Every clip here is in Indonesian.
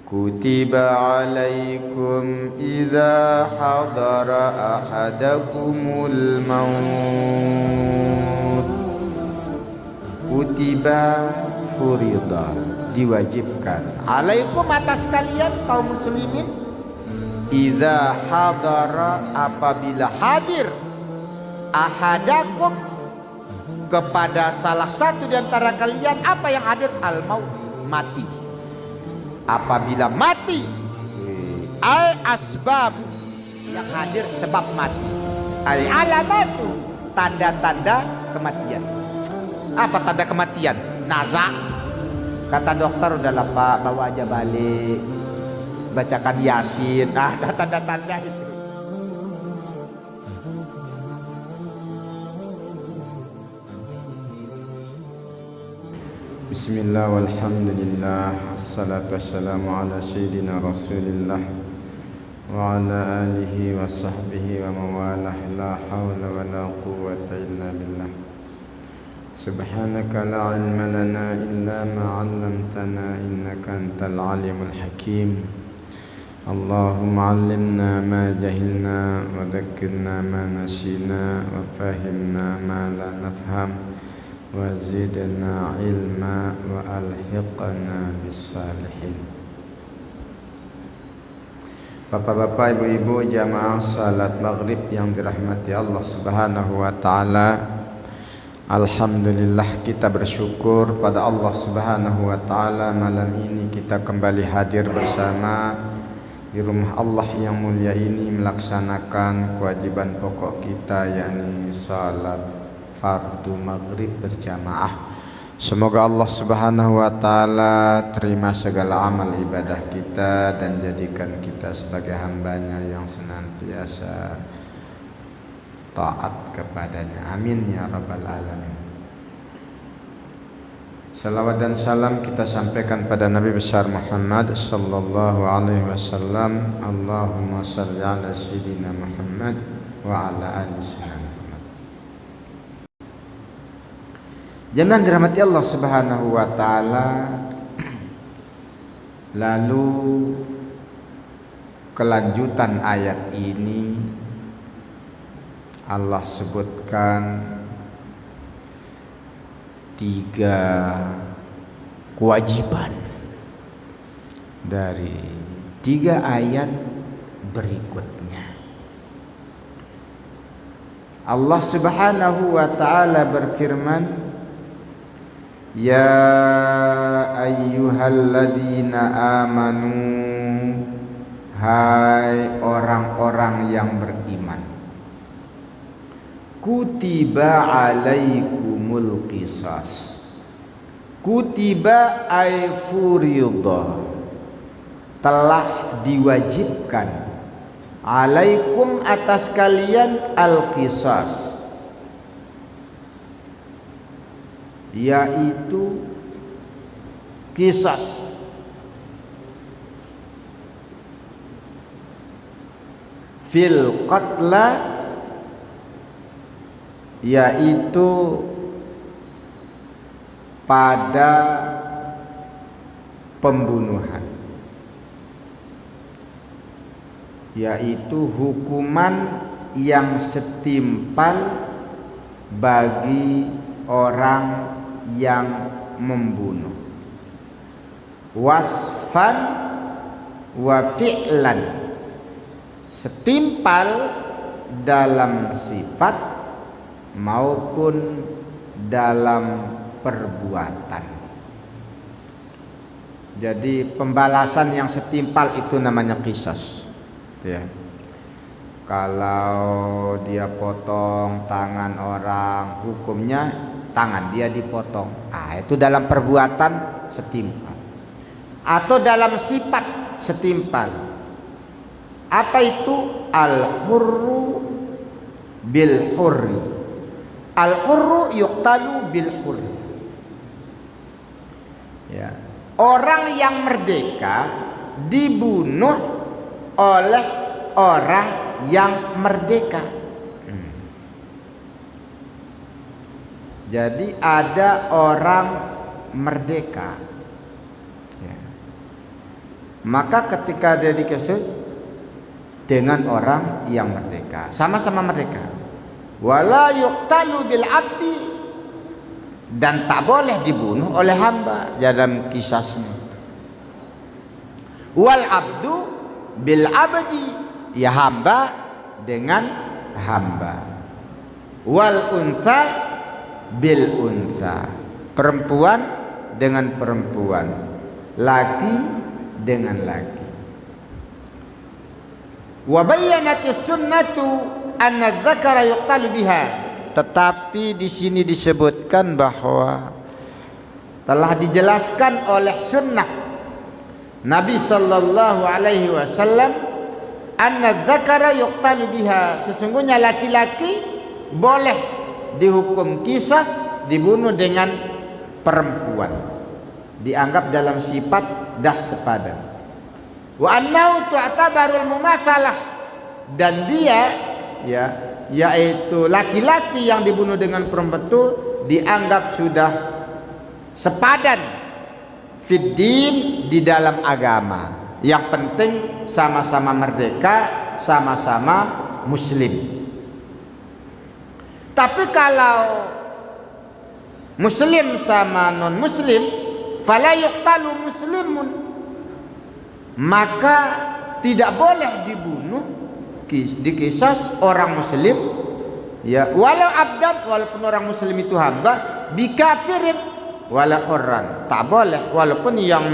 Kutiba alaikum idza hadara ahadakumul maut. Kutiba furida, diwajibkan. Alaikum, atas kalian kaum muslimin. Idza hadara, apabila hadir. Ahadakum, kepada salah satu di antara kalian. Apa yang hadir? Al maut, mati. Apabila mati, al asbab, yang hadir sebab mati. Al alamatu, tanda-tanda kematian. Apa tanda kematian? Nazak. Kata dokter, udahlah Pak, bawa aja balik, bacakan Yasin. Nah, ada tanda-tanda itu. Bismillah walhamdulillah, assalatu wassalamu ala sayyidina rasulillah wa ala alihi wa sahbihi wa mawalah. La hawla wa la quwwata illa billah. Subhanaka la ilma lana illa ma 'allamtana innaka antal alimul hakim. Allahumma 'allimna ma jahilna wa dhakkirna ma nasina wa fahimna ma la nafham wa zidna ilma wa alhiqna bis salihin. Bapak-bapak, ibu-ibu, jamaah salat maghrib yang dirahmati Allah Subhanahu wa taala. Alhamdulillah, kita bersyukur pada Allah Subhanahu wa taala, malam ini kita kembali hadir bersama di rumah Allah yang mulia ini melaksanakan kewajiban pokok kita, yakni salat fardu maghrib berjamaah. Semoga Allah Subhanahu wa taala terima segala amal ibadah kita dan jadikan kita sebagai hambanya yang senantiasa taat kepadanya. Amin ya rabbal alamin. Salawat dan salam kita sampaikan pada Nabi besar Muhammad sallallahu alaihi wasallam. Allahumma shalli ala sayyidina Muhammad wa ala ali sayyidina Muhammad. Jemaah dirahmati Allah Subhanahu wa taala. Lalu kelanjutan ayat ini Allah sebutkan 3 kewajiban dari 3 ayat berikutnya. Allah Subhanahu wa taala berfirman, ya ayyuhalladzina amanu, hai orang-orang yang beriman, kutiba alaikumul qisas. Kutiba ay furida, telah diwajibkan, alaikum atas kalian, al qisas, yaitu qisas, fil qatla, yaitu pada pembunuhan, yaitu hukuman yang setimpal bagi orang yang membunuh. Wasfan wa fi'lan, setimpal dalam sifat maupun dalam perbuatan. Jadi pembalasan yang setimpal itu namanya qisas, ya. Kalau dia potong tangan orang, hukumnya tangan dia dipotong. Itu dalam perbuatan setimpal atau dalam sifat setimpal. Apa itu? Al-hurru bil hurri. Al-hurru yuqtalu bil hurri. Ya. Orang yang merdeka dibunuh oleh orang yang merdeka. Jadi ada orang merdeka, ya. Maka ketika dia dikasih dengan orang yang merdeka, sama-sama merdeka. Wala yuqtalu bil abdi, dan tak boleh dibunuh oleh hamba dalam kisahnya. Wal abdu bil abdi, ya hamba dengan hamba. Wal unsa bil unsa, perempuan dengan perempuan, laki dengan laki. Wa bayyanatis sunnatu anna dzakara yuqtalu biha, tetapi di sini disebutkan bahwa telah dijelaskan oleh sunnah Nabi sallallahu alaihi wasallam, anna dzakara yuqtalu biha, sesungguhnya laki-laki boleh dihukum qisas, dibunuh dengan perempuan, dianggap dalam sifat dah sepadan. Wa annahu tu'tabarul mumatsalah, dan dia ya yaitu laki-laki yang dibunuh dengan perempuan itu dianggap sudah sepadan fid din, di dalam agama. Yang penting sama-sama merdeka, sama-sama muslim. Tapi kalau muslim sama non muslim, fala yuqtalu muslimun, maka tidak boleh dibunuh dikisas orang muslim, ya walau abdan, walaupun orang muslim itu hamba, bikafirin, walau orang tak boleh, walaupun yang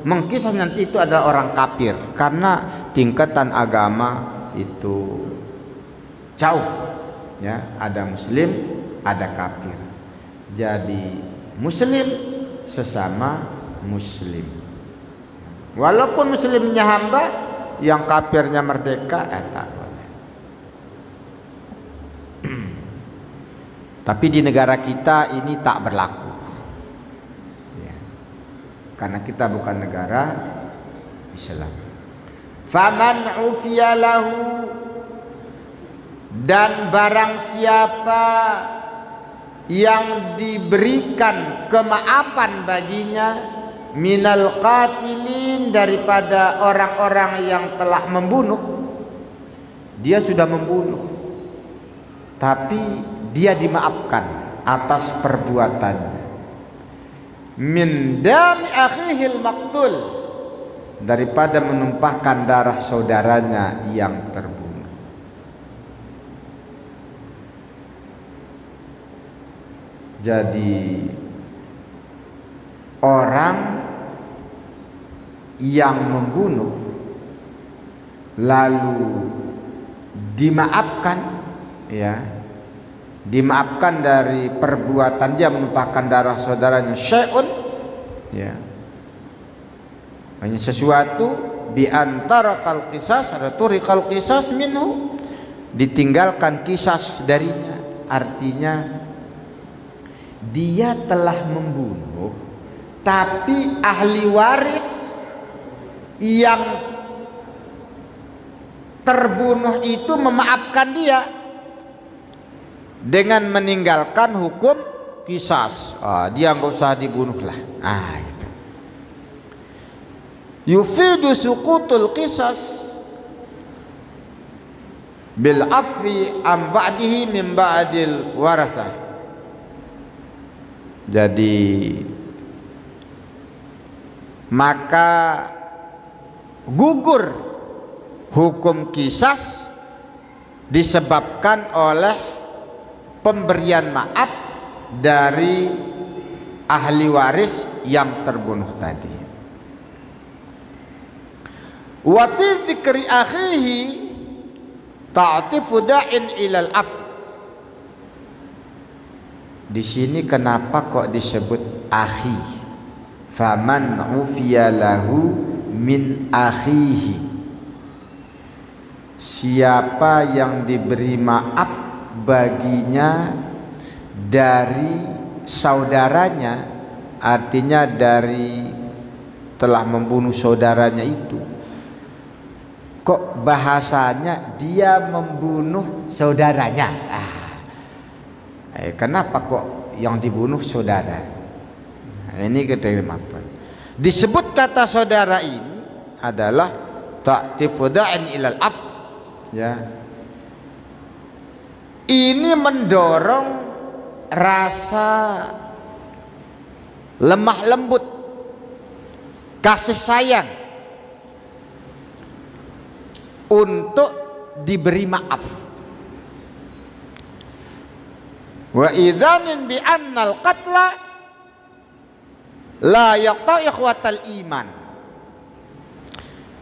mengkisas nanti itu adalah orang kafir, karena tingkatan agama itu jauh, ya ada muslim, ada kafir. Jadi muslim sesama muslim, walaupun muslimnya hamba, yang kafirnya merdeka, tak boleh. Tapi di negara kita ini tak berlaku, ya, karena kita bukan negara Islam. Faman ufiya lahu, dan barang siapa yang diberikan kemaafan baginya, minal qatilin, daripada orang-orang yang telah membunuh. Dia sudah membunuh, tapi dia dimaafkan atas perbuatannya. Min dami akhihil maqtul, daripada menumpahkan darah saudaranya yang terbunuh. Jadi orang yang membunuh lalu dimaafkan, ya, dimaafkan dari perbuatan dia menumpahkan darah saudaranya, syai'un, ya, hanya sesuatu bi antara kal qisas, ada turiqal qisas minhu, ditinggalkan kisas darinya, artinya dia telah membunuh, tapi ahli waris yang terbunuh itu memaafkan dia dengan meninggalkan hukum qisas. Dia nggak usah dibunuh lah. Gitu. Yufidu suqutul qisas bil afwi am ba'dihi min ba'dil warasah. Jadi maka gugur hukum qisas disebabkan oleh pemberian maaf dari ahli waris yang terbunuh tadi. Wa fi dzikri akhihi ta'tifu da'in ilal af. Di sini kenapa kok disebut akhi? Faman ufiya lahu min akhihi, siapa yang diberi maaf baginya dari saudaranya, artinya dari telah membunuh saudaranya itu. Kok bahasanya dia membunuh saudaranya? Kenapa kok yang dibunuh saudara? Ini keterima. Disebut kata saudara ini adalah ta'tifu da'in ilal af, ya. Ini mendorong rasa lemah lembut, kasih sayang untuk diberi maaf. Wa idzanin bi annal qatla la yaqta ikhwatal iman.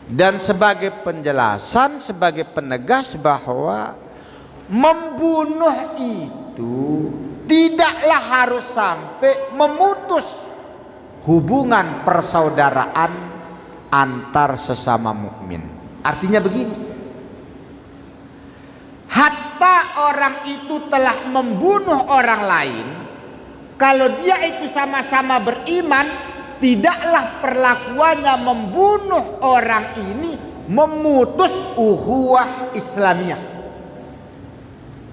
Dan sebagai penjelasan, sebagai penegas bahwa membunuh itu tidaklah harus sampai memutus hubungan persaudaraan antar sesama mukmin. Artinya begini, hatta orang itu telah membunuh orang lain, kalau dia itu sama-sama beriman, tidaklah perlakuannya membunuh orang ini memutus ukhuwah Islamiyah.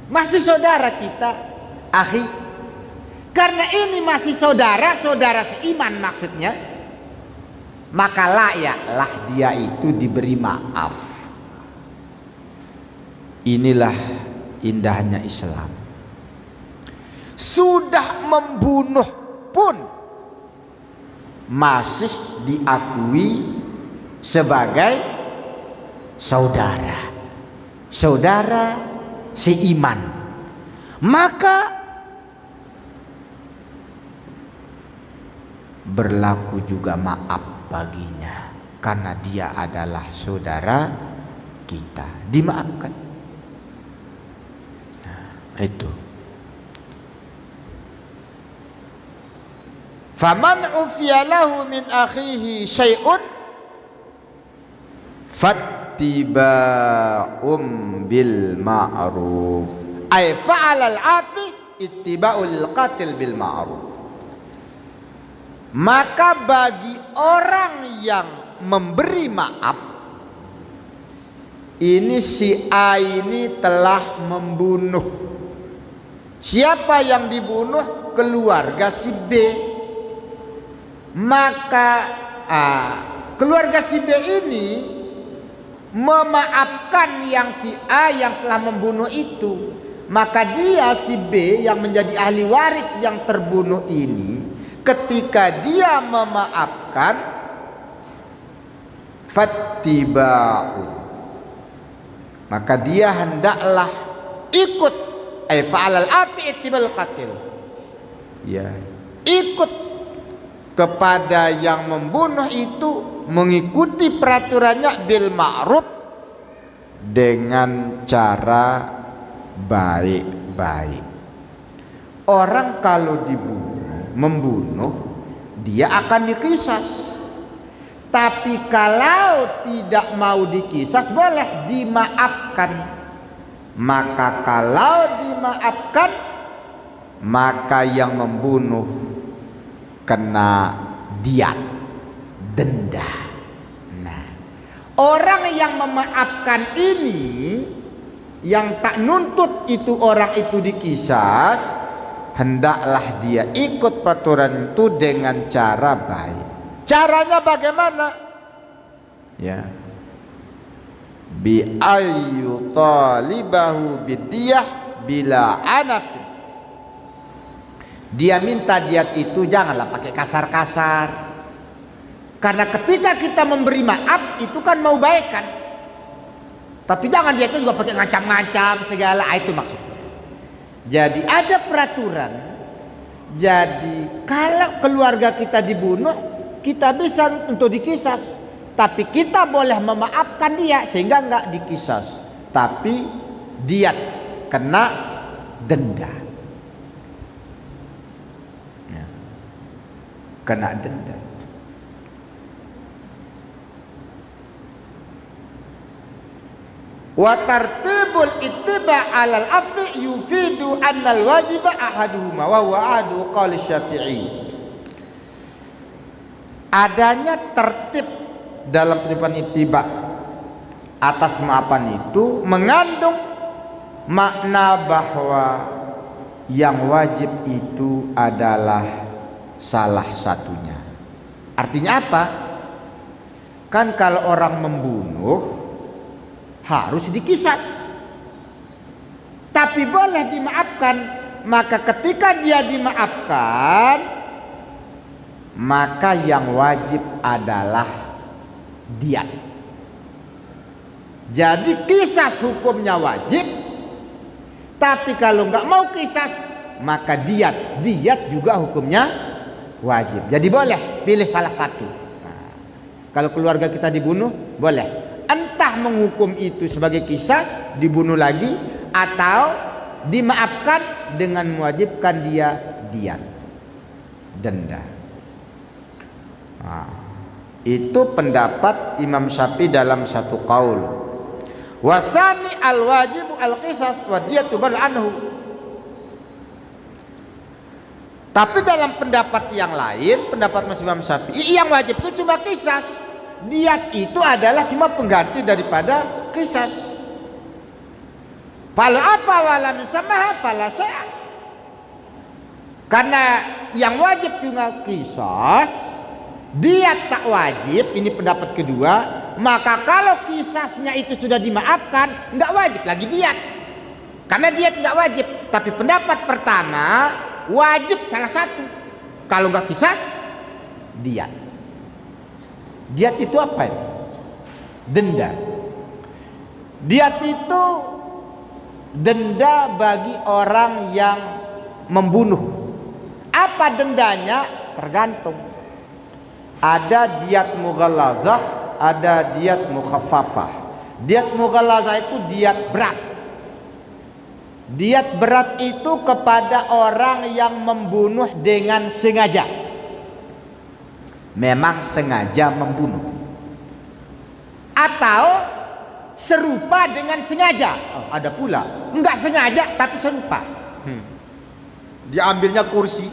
Masih saudara kita, akhi. Karena ini masih saudara-saudara seiman maksudnya, maka layaklah dia itu diberi maaf. Inilah indahnya Islam. Sudah membunuh pun masih diakui sebagai saudara, saudara seiman. Maka berlaku juga maaf baginya, karena dia adalah saudara kita, dimaafkan. Nah, itu. Faman ufiya lahu min akhihi syai'un fattiba'um bil ma'ruf, ay fa'alal afi ittiba'ul qatil bil ma'ruf. Maka bagi orang yang memberi maaf, ini si A ini telah membunuh. Siapa yang dibunuh? Keluarga si B. Maka keluarga si B ini memaafkan yang si A yang telah membunuh itu. Maka dia si B yang menjadi ahli waris yang terbunuh ini, ketika dia memaafkan, fattiba'u, maka dia hendaklah ikut, fa'alal afi ittibal qatil, ya, ikut kepada yang membunuh itu, mengikuti peraturannya bil ma'ruf, dengan cara baik-baik. Orang kalau membunuh, dia akan dikisas. Tapi kalau tidak mau dikisas, boleh dimaafkan. Maka kalau dimaafkan, maka yang membunuh kena diat, denda. Nah, orang yang memaafkan ini, yang tak nuntut itu orang itu dikisas, hendaklah dia ikut peraturan itu dengan cara baik. Caranya bagaimana? Ya, bi ayyu talibahu bidiyah bila anaf. Dia minta diat itu janganlah pakai kasar-kasar. Karena ketika kita memberi maaf itu kan mau baik kan. Tapi jangan dia itu juga pakai ngancam-ngancam segala, itu maksudnya. Jadi ada peraturan. Jadi kalau keluarga kita dibunuh, kita bisa untuk dikisas. Tapi kita boleh memaafkan dia sehingga enggak dikisas. Tapi diat, kena denda. Ya. Kena denda. Wa tartibul ittiba' 'alal afi yufidu annal wajiba ahaduhuma wa huwa ahadu qali Syafi'i. Adanya tertib dalam penerapan ittiba' atas maafan itu mengandung makna bahwa yang wajib itu adalah salah satunya. Artinya apa? Kan kalau orang membunuh harus dikisas, tapi boleh dimaafkan. Maka ketika dia dimaafkan, maka yang wajib adalah diat. Jadi kisas hukumnya wajib, tapi kalau nggak mau kisas maka diat. Diat juga hukumnya wajib. Jadi boleh pilih salah satu. Nah, kalau keluarga kita dibunuh boleh, entah menghukum itu sebagai kisas, dibunuh lagi, atau dimaafkan dengan mewajibkan dia diat, denda. Nah, itu pendapat Imam Syafi'i dalam satu qaul. Wasani al-wajibu al-qisas wa diyatu bal anhu. Tapi dalam pendapat yang lain, pendapat Mas Imam Syafi'i, yang wajib itu cuma kisas. Diat itu adalah cuma pengganti daripada kisas. Fala apa walam samaha fala syai'. Karena yang wajib cuma kisas, diat tak wajib. Ini pendapat kedua. Maka kalau kisasnya itu sudah dimaafkan, nggak wajib lagi diat. Karena diat nggak wajib. Tapi pendapat pertama wajib salah satu. Kalau nggak kisas, diat. Diat itu apa? Denda. Diat itu denda bagi orang yang membunuh. Apa dendanya? Tergantung. Ada diat mughallazah, ada diat mukhaffafah. Diat mughallazah itu diat berat. Diat berat itu kepada orang yang membunuh dengan sengaja. Memang sengaja membunuh. Atau serupa dengan sengaja. Oh, ada pula enggak sengaja tapi serupa. Diambilnya kursi,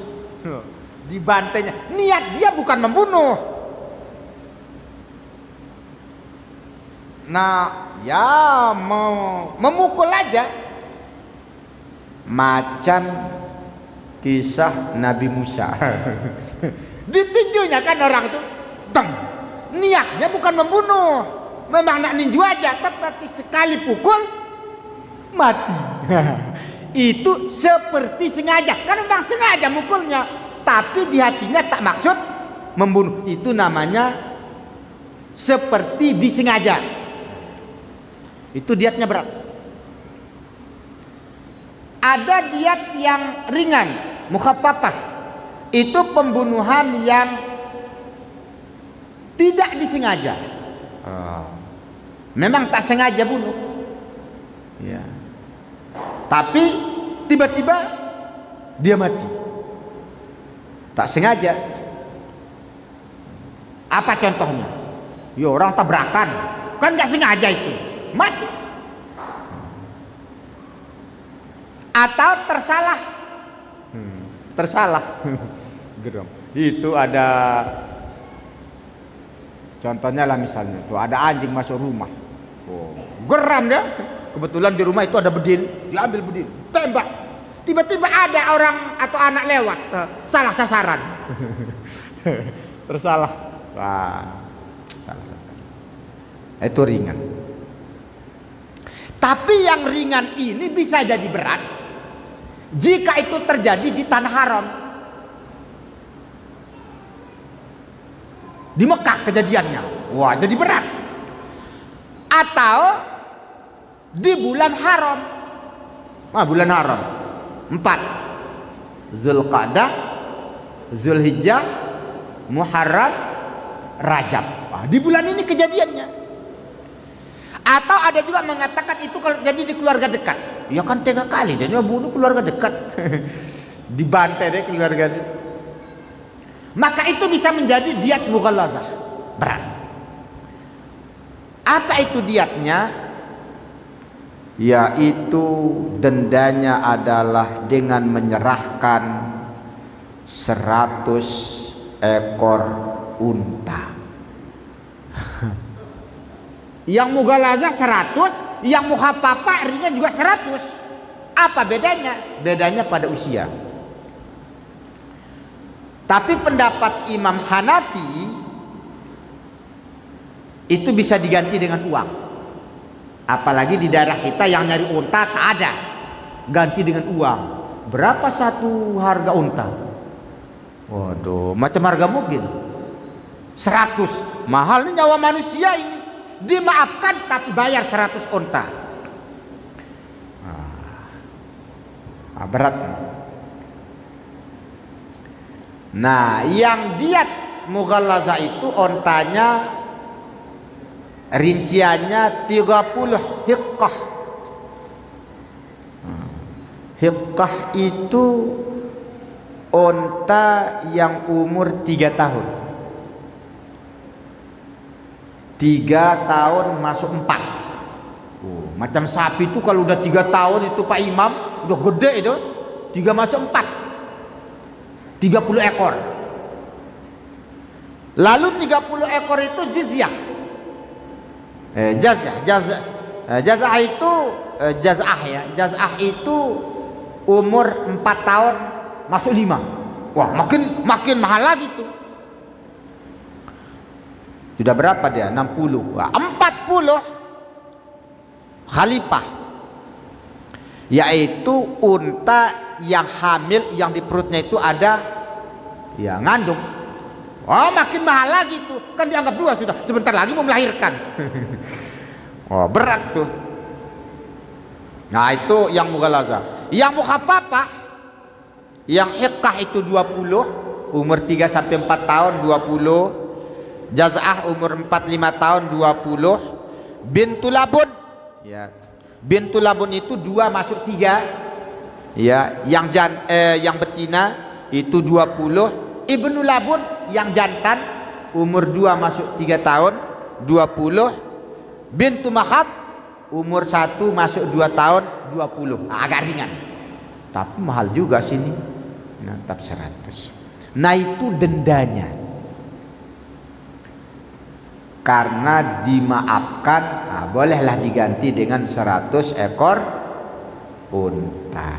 dibantainya. Niat dia bukan membunuh. Nah, ya mau memukul aja. Macam kisah Nabi Musa. Ditinjunya kan orang itu, deng. Niatnya bukan membunuh. Memang nak ninju aja, tapi sekali pukul mati. Itu seperti sengaja. Kan memang sengaja mukulnya, tapi di hatinya tak maksud membunuh. Itu namanya seperti disengaja. Itu diatnya berat. Ada diat yang ringan, mukhaffafah. Itu pembunuhan yang tidak disengaja. Memang tak sengaja bunuh, ya. Tapi tiba-tiba dia mati, tak sengaja. Apa contohnya? Ya orang tabrakan, kan nggak sengaja itu, mati. Atau tersalah, tersalah. Itu ada contohnya lah, misalnya tuh ada anjing masuk rumah. Oh, geram dia. Kebetulan di rumah itu ada bedil, diambil bedil, tembak. Tiba-tiba ada orang atau anak lewat, salah sasaran. Tersalah. Wah, salah sasaran. Itu ringan. Tapi yang ringan ini bisa jadi berat jika itu terjadi di tanah haram. Di Mekah kejadiannya, wah jadi berat. Atau di bulan haram. Bulan haram 4: Zulqa'dah, Zulhijjah, Muharram, Rajab. Di bulan ini kejadiannya. Atau ada juga mengatakan itu kalau jadi di keluarga dekat. Ya kan tega kali dia bunuh keluarga dekat. Dibantai deh keluarga dia. Maka itu bisa menjadi diat mughallazah, berat. Apa itu diatnya? Yaitu dendanya adalah dengan menyerahkan 100 ekor unta. Yang mughallazah 100, yang mukhaffafah ringan juga 100. Apa bedanya? Bedanya pada usia. Tapi pendapat Imam Hanafi itu bisa diganti dengan uang. Apalagi di daerah kita yang nyari unta tak ada, ganti dengan uang. Berapa satu harga unta? Waduh, macam harga mobil. 100. Mahal nih nyawa manusia ini. Dimaafkan tapi bayar 100 unta. Berat. Nah, yang diat mughallazah itu ontanya rinciannya 30 hiqqah. Hiqqah itu onta yang umur 3 tahun. 3 tahun masuk 4. Macam sapi itu kalau udah 3 tahun itu Pak Imam, udah gede itu. 3 masuk 4. 30 ekor. Lalu 30 ekor itu jizyah. Jaz'ah itu jaz'ah ya. Jaz'ah itu umur 4 tahun masuk 5. Wah, makin mahal lagi tuh. Sudah berapa dia? 60. Wah, 40 khalifah. Yaitu unta yang hamil, yang di perutnya itu ada ya ngandung. Oh, makin mahal lagi tuh. Kan dianggap 2 sudah. Sebentar lagi mau melahirkan. Oh, berat tuh. Nah, itu yang mughallazah. Yang mukhaffafah, yang hiqqah itu 20, umur 3 sampai 4 tahun 20. Jaz'ah umur 4-5 tahun 20. Bintul labun, ya. Bintul labun itu 2 masuk 3. Ya, yang betina itu 20. Ibnu labun yang jantan umur 2 masuk 3 tahun 20. Bintu makhab umur 1 masuk 2 tahun 20. Agak ringan. Tapi mahal juga sini. Nah, tetap 100. Nah, itu dendanya. Karena dimaafkan, bolehlah diganti dengan 100 ekor unta.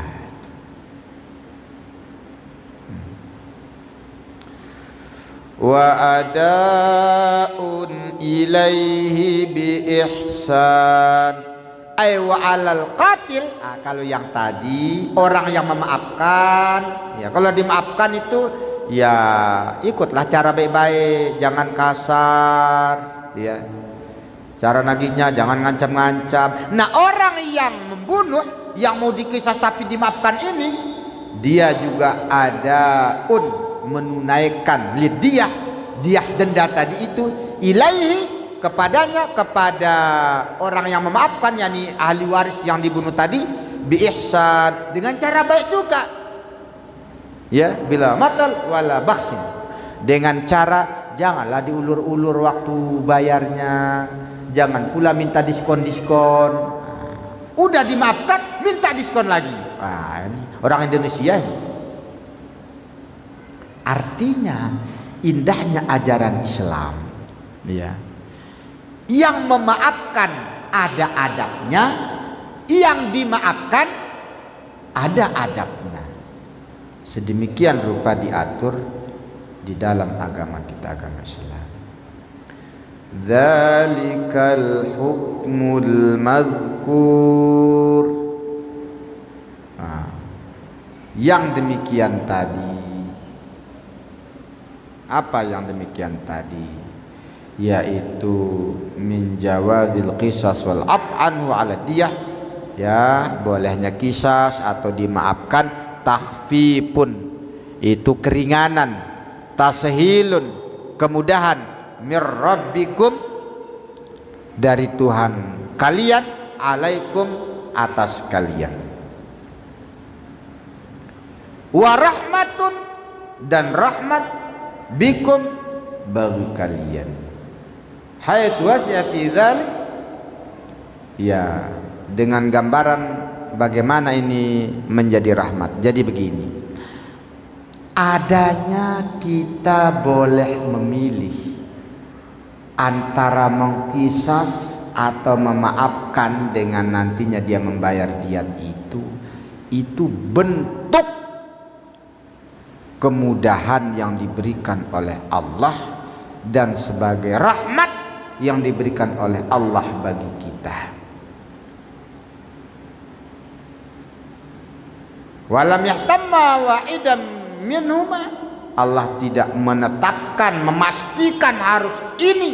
Wa adaun ilaihi bi ihsan ay wa alal qatil. Kalau yang tadi orang yang memaafkan, ya kalau dimaafkan itu ya ikutlah cara baik-baik, jangan kasar, ya. Cara nagihnya jangan ngancam-ngancam. Nah, orang yang membunuh, yang mau dikisas tapi dimaafkan ini, dia juga ada menunaikan lidyah, diah denda tadi itu ilaihi kepadanya, kepada orang yang memaafkan, yakni ahli waris yang dibunuh tadi, bi ihsan, dengan cara baik juga. Ya, bila matal wala bakhsin, dengan cara janganlah diulur-ulur waktu bayarnya, jangan pula minta diskon-diskon. Udah dimaafkan minta diskon lagi. Ini orang Indonesia ini. Artinya indahnya ajaran Islam, ya. Yang memaafkan ada adabnya, yang dimaafkan ada adabnya. Sedemikian rupa diatur di dalam agama kita, agama Islam. Dzalikal hukmul mazkur. Yang demikian tadi. Apa yang demikian tadi? Yaitu min jawazil qisas wal af'an wa 'ala diyah. Ya, bolehnya kisas atau dimaafkan. Takhfifun itu keringanan, tashilun kemudahan, mir rabbikum dari Tuhan kalian, alaikum atas kalian, wa rahmatun dan rahmat, bikum bagi kalian, hayat wasi'a fi dzalik, ya, dengan gambaran bagaimana ini menjadi rahmat. Jadi begini, adanya kita boleh memilih antara mengkisas atau memaafkan dengan nantinya dia membayar diat itu bentuk kemudahan yang diberikan oleh Allah dan sebagai rahmat yang diberikan oleh Allah bagi kita. Walam yahtamma wa'idam minhuma, Allah tidak menetapkan, memastikan harus ini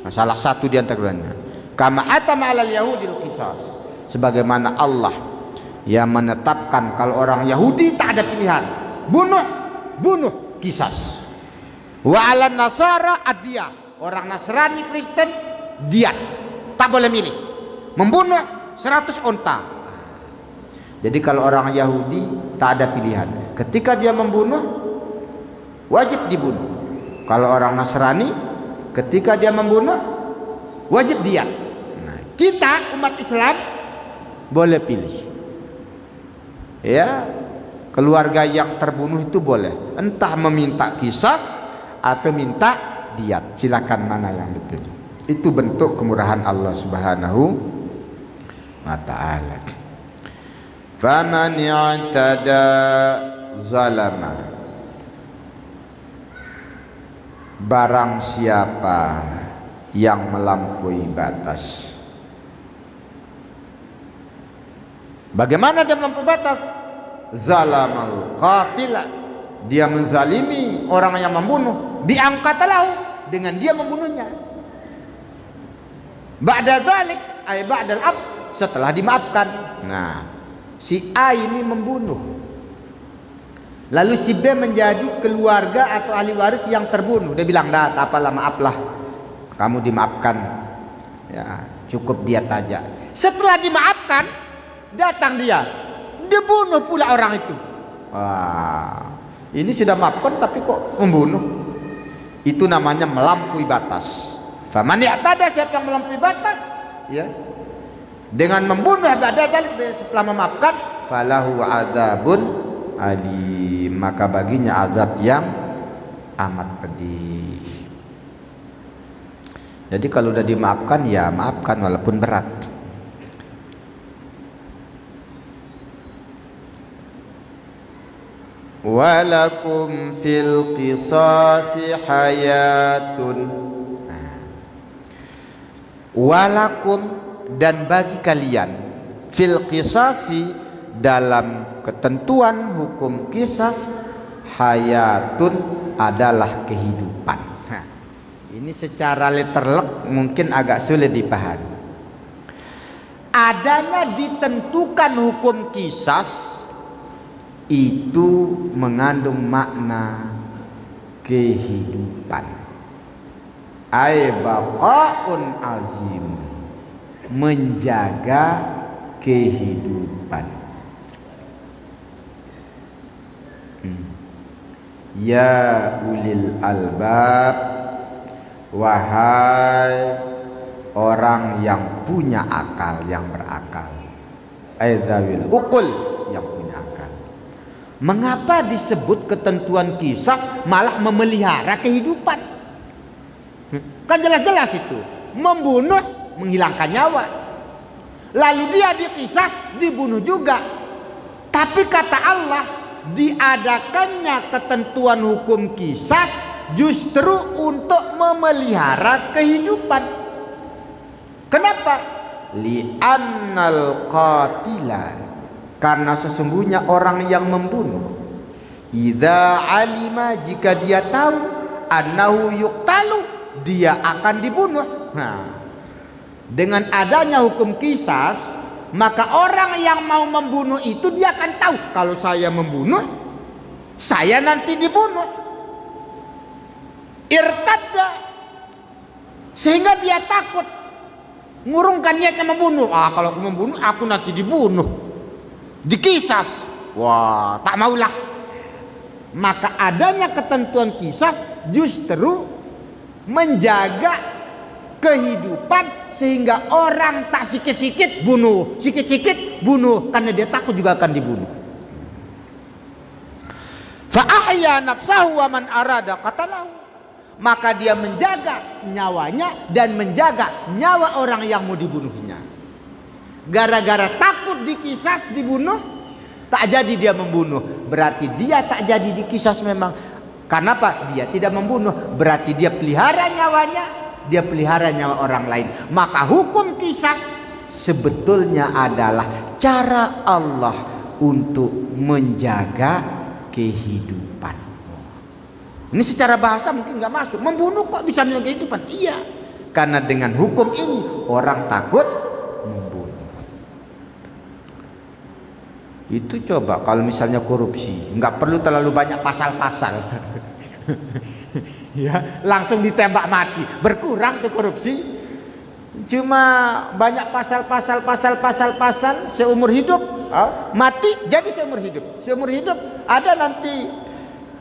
salah satu di antaranya. Kama atama 'alal yahudil qisas, sebagaimana Allah yang menetapkan kalau orang Yahudi tak ada pilihan, bunuh qisas. Wa 'alan nasara adiyah, orang Nasrani Kristen diat, tak boleh milih, membunuh 100 unta. Jadi kalau orang Yahudi tak ada pilihan, ketika dia membunuh wajib dibunuh. Kalau orang Nasrani ketika dia membunuh wajib diat. Nah, kita umat Islam boleh pilih. Ya, keluarga yang terbunuh itu boleh entah meminta qisas atau minta diat, silakan mana yang dipilih. Itu bentuk kemurahan Allah Subhanahu wa ta'ala. Faman i'tada zalama, barang siapa yang melampaui batas. Bagaimana dia melampaui batas? Zalamal qatila, dia menzalimi orang yang membunuh, bi'angkatalahu, dengan dia membunuhnya. Ba'da dzalik ay ba'dal ab, setelah dimaafkan. Nah, si A ini membunuh, lalu si B menjadi keluarga atau ahli waris yang terbunuh. Dia bilang, dah tak apalah, maaflah, kamu dimaafkan, ya cukup diat aja. Setelah dimaafkan, datang dia, dibunuh pula orang itu. Wah, ini sudah maafkan tapi kok membunuh. Itu namanya melampaui batas. Faman i'tada, siapa yang melampaui batas, ya, dengan membunuh setelah memaafkan, falahu adzabun alim, maka baginya azab yang amat pedih. Jadi kalau sudah dimaafkan, ya maafkan walaupun berat. Walakum fil qisasi hayatun, walakum, dan bagi kalian, fil qisasi, dalam ketentuan hukum qisas, hayatun, adalah kehidupan. Nah, ini secara letterlek mungkin agak sulit dipahami. Adanya ditentukan hukum qisas itu mengandung makna kehidupan. Ay baqaun azim, menjaga kehidupan. Ya ulil albab, wahai orang yang punya akal, yang berakal. Aidzawil uqul, yang punya akal. Mengapa disebut ketentuan qisas malah memelihara kehidupan? Kan jelas-jelas itu membunuh, menghilangkan nyawa. Lalu dia diqisas, dibunuh juga. Tapi kata Allah, diadakannya ketentuan hukum qisas justru untuk memelihara kehidupan. Kenapa? Li'annal qatilan, karena sesungguhnya orang yang membunuh, idza alima, jika dia tahu, annahu yuqtalu, dia akan dibunuh. Nah, dengan adanya hukum qisas, maka orang yang mau membunuh itu dia akan tahu, kalau saya membunuh, saya nanti dibunuh. Irtadda, sehingga dia takut, ngurungkan niatnya membunuh. Kalau aku membunuh, aku nanti dibunuh, diqisas. Wah, tak maulah. Maka adanya ketentuan qisas justru menjaga kehidupan, sehingga orang tak sikit-sikit bunuh, sikit-sikit bunuh, karena dia takut juga akan dibunuh. Fa ahya nafsahu wa man arada qatalahu, maka dia menjaga nyawanya dan menjaga nyawa orang yang mau dibunuhnya. Gara-gara takut diqisas, dibunuh, tak jadi dia membunuh, berarti dia tak jadi diqisas memang. Karena apa? Dia tidak membunuh, berarti dia pelihara nyawanya, dia pelihara nyawa orang lain. Maka hukum kisas sebetulnya adalah cara Allah untuk menjaga kehidupan. Ini secara bahasa mungkin nggak masuk. Membunuh kok bisa menjaga kehidupan? Iya, karena dengan hukum ini orang takut membunuh. Itu coba kalau misalnya korupsi, nggak perlu terlalu banyak pasal-pasal. Ya, langsung ditembak mati. Berkurang tuh korupsi. Cuma banyak pasal seumur hidup. Mati jadi seumur hidup. Seumur hidup ada nanti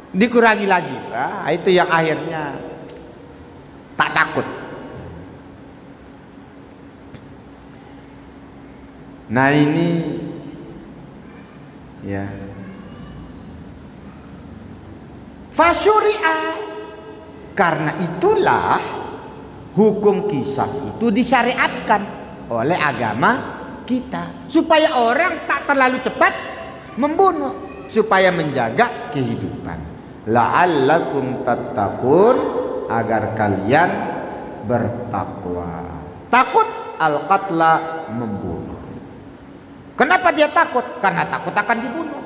dikurangi lagi. Itu yang akhirnya tak takut. Nah ini ya fasyuri'a, karena itulah hukum kisas itu disyariatkan oleh agama kita supaya orang tak terlalu cepat membunuh, supaya menjaga kehidupan. La'allakum tattaqun, agar kalian bertakwa. Takut al-qatla, membunuh. Kenapa dia takut? Karena takut akan dibunuh.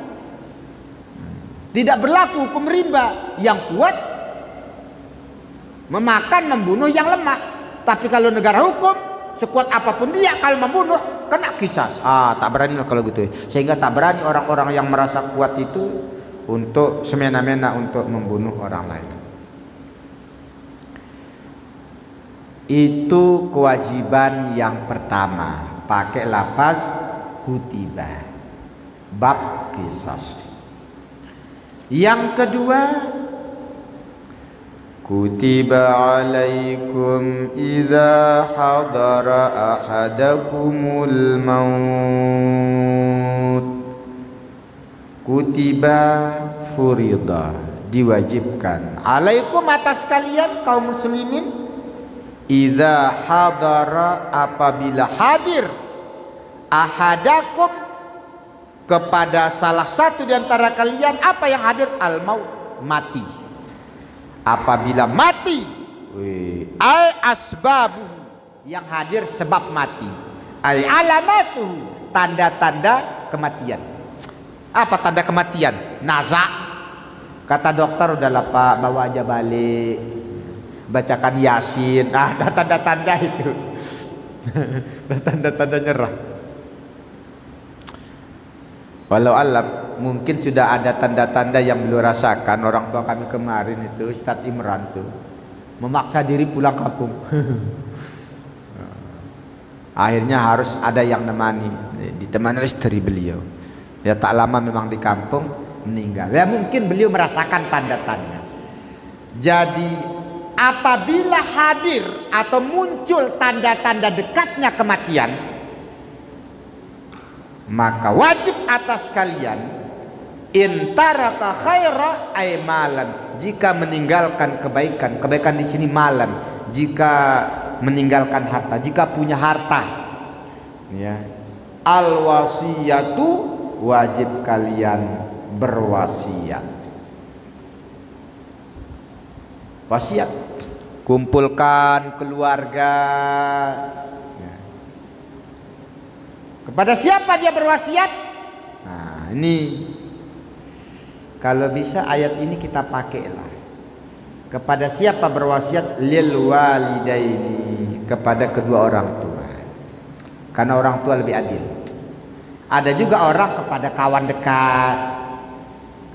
Tidak berlaku hukum riba. Yang kuat memakan, membunuh yang lemah. Tapi kalau negara hukum, sekuat apapun dia, kalau membunuh kena kisas. Tak berani kalau gitu. Sehingga tak berani orang-orang yang merasa kuat itu untuk semena-mena untuk membunuh orang lain. Itu kewajiban yang pertama, pakai lafaz kutiba, bab kisas. Yang kedua, kutiba alaikum idza hadara ahadakumul maut. Kutiba, furida, diwajibkan. Alaikum, atas kalian kaum muslimin, idza hadara, apabila hadir, ahadakum, kepada salah satu di antara kalian. Apa yang hadir? Al-maut, mati. Apabila mati, ay asbabu, yang hadir sebab mati, ay alamatu, tanda-tanda kematian. Apa tanda kematian? Nazak. Kata dokter, udahlah Pak, bawa aja balik, bacakan Yasin. Ada tanda-tanda itu. Tanda-tanda nyerah. Walau alam, mungkin sudah ada tanda-tanda yang beliau rasakan. Orang tua kami kemarin itu, Ustadz Imran tuh, memaksa diri pulang kampung. Akhirnya harus ada yang nemani, ditemani istri beliau. Ya tak lama memang di kampung meninggal. Ya mungkin beliau merasakan tanda-tanda. Jadi apabila hadir atau muncul tanda-tanda dekatnya kematian, maka wajib atas kalian, intaraka khaira ay malan, jika meninggalkan kebaikan. Kebaikan di sini malan, jika meninggalkan harta, jika punya harta. Ya. Al wasiyatu, wajib kalian berwasiat. Wasiat, kumpulkan keluarga. Kepada siapa dia berwasiat? Nah, ini kalau bisa ayat ini kita pakailah. Kepada siapa berwasiat? Lil walidaini, kepada kedua orang tua. Karena orang tua lebih adil. Ada juga orang kepada kawan dekat,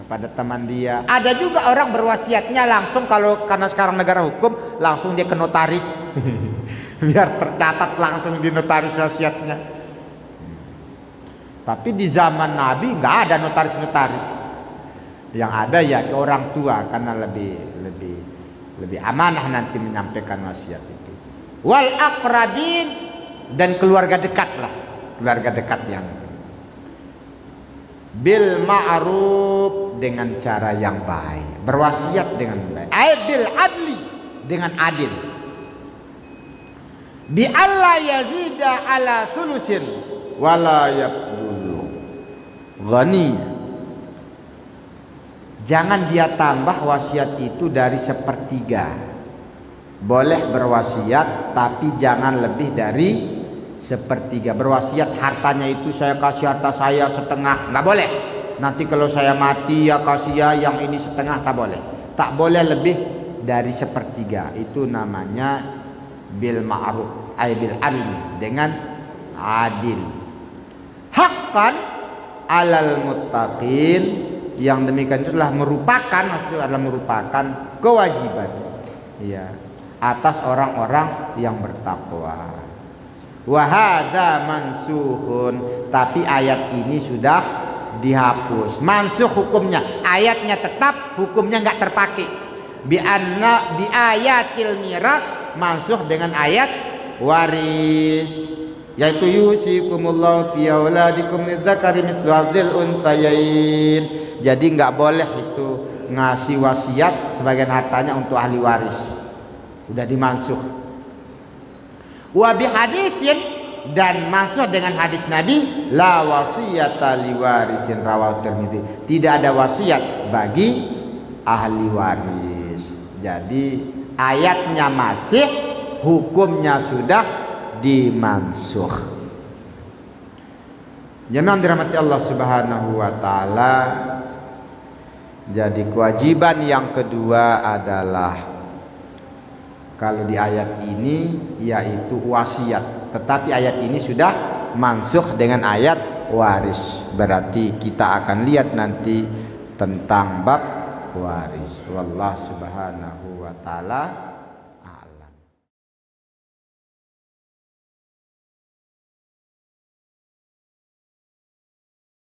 kepada teman dia. Ada juga orang berwasiatnya langsung, kalau karena sekarang negara hukum, langsung dia ke notaris. Biar tercatat langsung di notaris wasiatnya. Tapi di zaman Nabi nggak ada notaris-notaris. Yang ada ya ke orang tua, karena lebih amanah nanti menyampaikan wasiat itu. Wal aqrabin, dan keluarga dekat lah, keluarga dekat yang bil ma'ruf, dengan cara yang baik, berwasiat dengan baik. Bil adli, dengan adil. Bi alla yazida ala thulusin wala yaqulu ghani. Jangan dia tambah wasiat itu dari 1/3. boleh berwasiat tapi jangan lebih dari sepertiga. Berwasiat hartanya itu saya kasih harta saya setengah, nggak boleh. Nanti kalau saya mati ya kasih ya yang ini setengah, tak boleh. Tak boleh lebih dari sepertiga. Itu namanya bil ma'ruf, ay bil adli, dengan adil. Haqqan alal muttaqin, yang demikian itu adalah merupakan, maksudnya adalah merupakan kewajiban, ya, atas orang-orang yang bertakwa. Wa hadza mansukhun, tapi ayat ini sudah dihapus. Mansukh hukumnya, ayatnya tetap, hukumnya enggak terpakai. Bi ayatil miras, mansukh dengan ayat waris, yaitu yusikumullahu fi auladikum lidzakari mithlu hadzal unthayain. Jadi enggak boleh itu ngasih wasiat sebagian hartanya untuk ahli waris. Udah dimansukh. Wa bi hadisin, dan masuk dengan hadis Nabi, la wasiyata liwarisin, rawahu Tirmidzi. Tidak ada wasiat bagi ahli waris. Jadi ayatnya masih, hukumnya sudah dimansukh. Jemaah dirahmati Allah Subhanahu wa taala. Jadi kewajiban yang kedua adalah, kalau di ayat ini yaitu wasiat, tetapi ayat ini sudah mansukh dengan ayat waris. Berarti kita akan lihat nanti tentang bab waris. Wallahu subhanahu wa ta'ala